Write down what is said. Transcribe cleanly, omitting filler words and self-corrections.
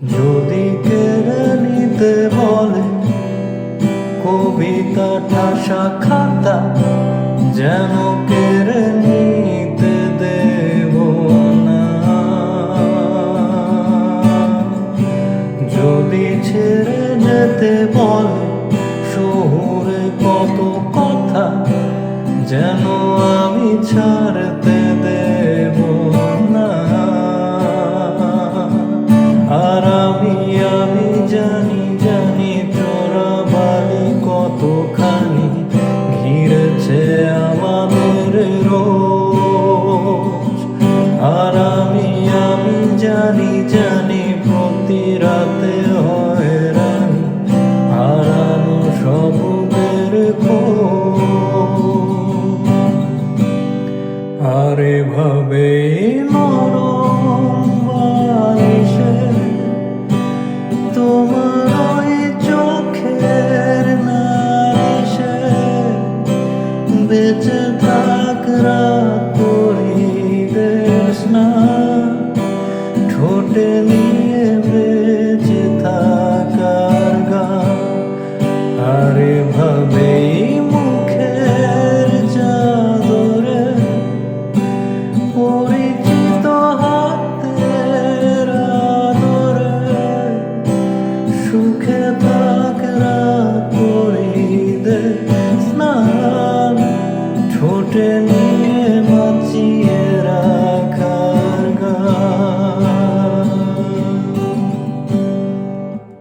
যদি কেড়ে নিতে বলে কবিতা ঠাসা খাতা, যেন কেড়ে নিতে দেব না। যদি ছেড়ে যেতে বলে শহুরে কত কথা, যেন আমি ছাড়তে দেব না। আর আমি জানি চোরাবালি কতখানি ঘিরেছে আমাদের রোজ। আর আমি জানি প্রতি রাতে হয়রানি হারানো শব্দের খোঁজ। আর এভাবে নরম বালিশে তোমার ওই চোখের নালিশে বেঁচে থাক রাত পরিবেশ না ঠোঁটে